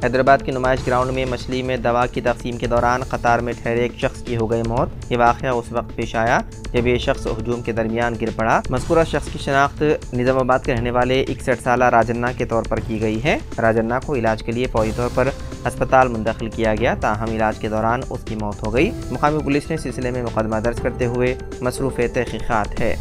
हैदराबाद के नुमाइश ग्राउंड में मछली में दवा की तकसीम के दौरान कतार में ठहरे एक शख्स की हो गई मौत। ये वाक़या उस वक्त पेश आया जब ये शख्स हजूम के दरमियान गिर पड़ा। मज़कूरा शख्स की शनाख्त निज़ामाबाद के रहने वाले 61 साला राजन्ना के तौर पर की गई है। राजन्ना को इलाज के लिए फौरी तौर पर अस्पताल मुंतकिल किया गया, ताहम इलाज के दौरान उसकी मौत हो गई। मुकामी पुलिस ने सिलसिले में मुकदमा दर्ज करते हुए मसरूफ़ तहक़ीक़ात है।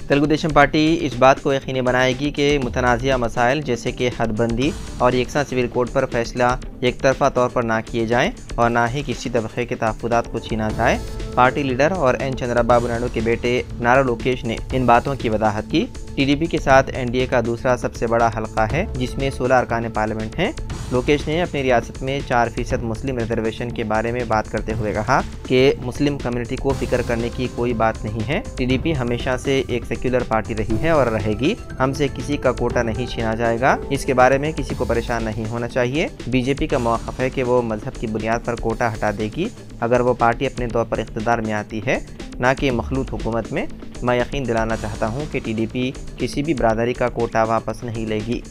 तेलुगु देशम पार्टी इस बात को यकीनी बनाएगी कि मुतनाज़िया मसाइल जैसे कि हदबंदी और यकसा सिविल कोड पर फैसला एक तरफ़ा तौर पर ना किए जाएँ और ना ही किसी तबक़े के तहफ़्फ़ुज़ात को छीना जाए। पार्टी लीडर और एन चंद्रबाबू नायडू के बेटे नारा लोकेश ने इन बातों की वजाहत की। टीडीपी के साथ एनडीए का दूसरा सबसे बड़ा हल्का है जिसमें 16 अरकान पार्लियामेंट हैं। लोकेश ने अपनी रियासत में 4% मुस्लिम रिजर्वेशन के बारे में बात करते हुए कहा कि मुस्लिम कम्युनिटी को फिक्र करने की कोई बात नहीं है। टीडीपी हमेशा से एक सेक्युलर पार्टी रही है और रहेगी। हमसे किसी का कोटा नहीं छीना जाएगा, इसके बारे में किसी को परेशान नहीं होना चाहिए। बीजेपी का मौक़िफ़ है कि वो मजहब की बुनियाद पर कोटा हटा देगी अगर वो पार्टी अपने तौर पर इक़्तिदार में आती है, ना कि मखलूत हुकूमत में। मैं यकीन दिलाना चाहता हूँ कि टीडीपी किसी भी बरादरी का कोटा वापस नहीं लेगी।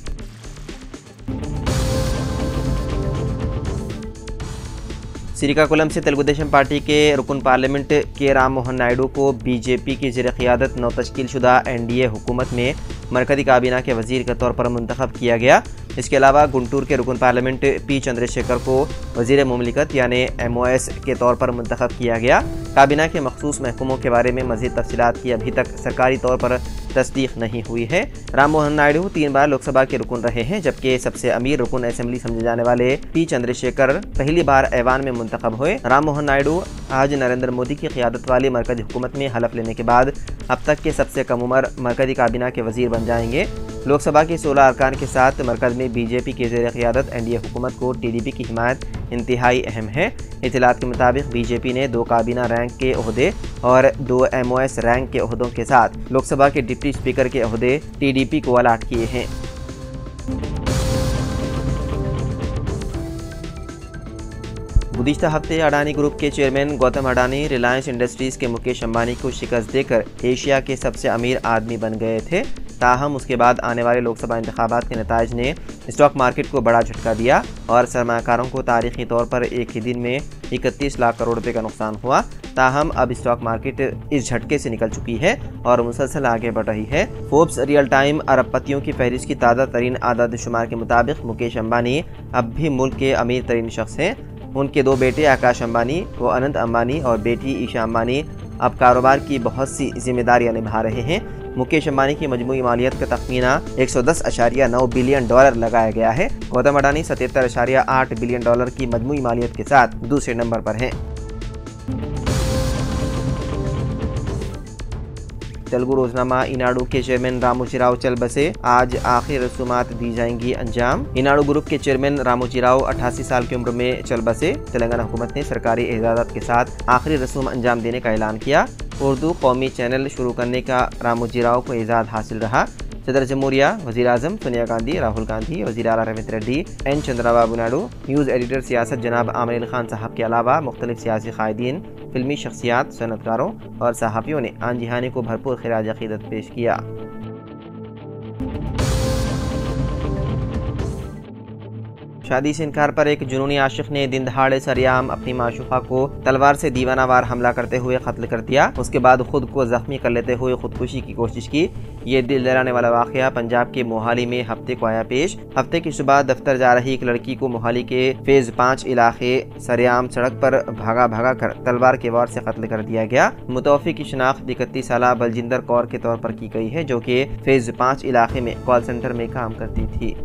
श्रीकाकुलम से तेलुगु देशम पार्टी के रुकन पार्लियामेंट के राम मोहन नायडू को बीजेपी की ज़ेर क़ियादत नौ तश्कील शुदा एनडीए हुकूमत में मरकज़ी काबीना के वज़ीर के तौर पर मुंतखब किया गया। इसके अलावा गुंटूर के रुकन पार्लियामेंट पी चंद्रशेखर को वज़ीर मुमलिकत यानी MOS के तौर पर मुंतखब किया गया। काबीना के मखसूस महकूमों के बारे में मज़ीद तफ़सीलात की अभी तक सरकारी तौर पर तस्दीक नहीं हुई है। राम मोहन नायडू 3 बार लोकसभा के रुकन रहे हैं, जबकि सबसे अमीर रुकन असेंबली समझे जाने वाले पी चंद्रशेखर पहली बार ऐवान में मुंतखब हुए। राम मोहन नायडू आज नरेंद्र मोदी की क़ियादत वाली मरकज़ी हुकूमत में हलफ लेने के बाद अब तक के सबसे कम उम्र मरकज़ी काबीना के वज़ीर बन जाएंगे। लोकसभा के 16 अरकान के साथ मरकज़ में बीजेपी की ज़ेर क़ियादत एनडीए हुकूमत को टीडीपी की हिमायत इंतहाई अहम है। इत्तलात के मुताबिक बीजेपी ने 2 काबीना रैंक के ओहदे और 2 MOS रैंक के ओहदों के साथ लोकसभा के डिप्टी स्पीकर के ओहदे टीडीपी को अलाट किए हैं। गुज़िश्ता हफ्ते अडानी ग्रुप के चेयरमैन गौतम अडानी रिलायंस इंडस्ट्रीज़ के मुकेश अंबानी को शिकस्त देकर एशिया के सबसे अमीर आदमी बन गए थे। ताहम उसके बाद आने वाले लोकसभा इंतखाबात के नताइज ने स्टॉक मार्केट को बड़ा झटका दिया और सरमाकारों को तारीखी तौर पर एक ही दिन में 31 लाख करोड़ रुपए का नुकसान हुआ। ताहम अब स्टॉक मार्केट इस झटके से निकल चुकी है और मुसलसल आगे बढ़ रही है। फोर्ब्स रियल टाइम अरबपतियों की फहरिस्त की ताज़ा तरीन आदाद शुमार के मुताबिक मुकेश अंबानी अब भी मुल्क के अमीर तरीन शख्स हैं। उनके 2 बेटे आकाश अंबानी व अनंत अंबानी और बेटी ईशा अंबानी अब कारोबार की बहुत सी जिम्मेदारियां निभा रहे हैं। मुकेश अंबानी की मजमूई मालियत का तखमीना 110.9 बिलियन डॉलर लगाया गया है। गौतम अडानी 77.8 बिलियन डॉलर की मजमूई मालियत के साथ दूसरे नंबर पर हैं। तेलुगु रोजनामा ईनाडू के चेयरमैन रामोजीराव चलबसे आज आखिरी रसूमात दी जाएंगी अंजाम। ईनाडू ग्रुप के चेयरमैन रामोजीराव 88 साल की उम्र में चलबसे। तेलंगाना हुकूमत ने सरकारी एजाज़त के साथ आखिरी रसूम अंजाम देने का ऐलान किया। उर्दू कौमी चैनल शुरू करने का रामोजीराव को एजाज़ हासिल रहा। सदर जमहूरिया, वज़ीर आज़म सोनिया गांधी, राहुल गांधी, वज़ीर आला Ravindra Reddy, N Chandrababu Naidu, news editor Siasat जनाब आमिर अली खान साहब के अलावा मुख्तलिफ सियासी कायदीन, फिल्मी शख्सियात, सनतकारों और सहाफ़ियों ने आन जिहानी को भरपूर खिराज अक़ीदत पेश किया। शादी से इनकार पर एक जुनूनी आशिक ने दिन दहाड़े सरेआम अपनी माशूका को तलवार से दीवानावार हमला करते हुए कत्ल कर दिया। उसके बाद खुद को जख्मी कर लेते हुए खुदकुशी की कोशिश की। ये दिल दहलाने वाला वाक़या पंजाब के मोहाली में हफ्ते को आया पेश। हफ्ते की सुबह दफ्तर जा रही एक लड़की को मोहाली के फेज़ 5 इलाके सरेआम सड़क पर भागा कर तलवार के वार से कत्ल कर दिया गया। मुतवफ़्फ़ी की शनाख्त 31 साला बलजिंदर कौर के तौर पर की गई है, जो कि फेज़ 5 इलाके में कॉल सेंटर में काम करती थी।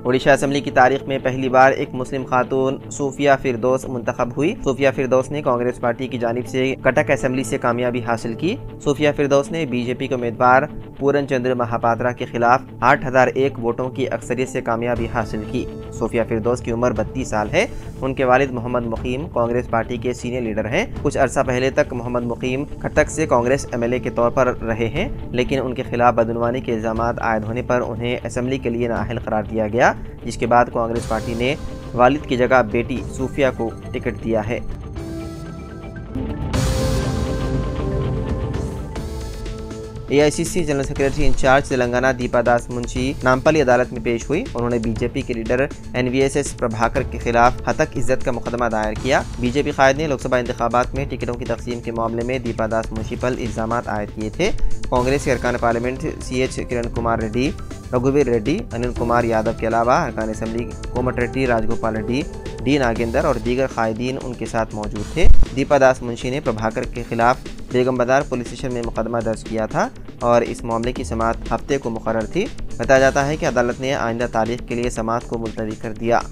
ओडिशा असेंबली की तारीख में पहली बार एक मुस्लिम खातून सूफिया फिरदौस मुंतखब हुई। सूफिया फिरदौस ने कांग्रेस पार्टी की जानिब से कटक असेंबली से कामयाबी हासिल की। सूफिया फिरदौस ने बीजेपी के उम्मीदवार पूरन चंद्र महापात्रा के खिलाफ 8001 वोटों की अक्सरियत से कामयाबी हासिल की। सूफिया फिरदौस की उम्र 32 साल है। उनके वालिद मोहम्मद मुकीम कांग्रेस पार्टी के सीनियर लीडर हैं। कुछ अरसा पहले तक मोहम्मद मुकीम कटक से कांग्रेस MLA के तौर पर रहे हैं, लेकिन उनके खिलाफ बदनवानी के इल्जाम आयद होने पर उन्हें असेंबली के लिए नाअहल करार दिया गया, जिसके बाद कांग्रेस पार्टी ने वालिद की जगह बेटी सूफिया को टिकट दिया है। AICC general secretary incharge Telangana Deepa Das Munshi Nampally अदालत में पेश हुई। उन्होंने बीजेपी के लीडर NVSS प्रभाकर के खिलाफ हतक इज्जत का मुकदमा दायर किया। बीजेपी कायद ने लोकसभा इंतखाबात में टिकटों की तकसीम के मामले में दीपा दास मुंशी पर इल्जाम आयद किए थे। कांग्रेस के अरकान पार्लियामेंट CH किरण कुमार रेड्डी, रघुवीर रेड्डी, अनिल कुमार यादव के अलावा अरकान असम्बली कोमट रेड्डी, राजगोपाल रेड्डी, D नागेंद्र और दीगर कायदीन उनके साथ मौजूद थे। दीपा दास मुंशी ने प्रभाकर के खिलाफ बेगम बाजार पुलिस स्टेशन में मुकदमा दर्ज किया था और इस मामले की समाअत हफ्ते को मुकर्रर थी। बताया जाता है कि अदालत ने आइंदा तारीख के लिए समाअत को मुलतवी कर दिया।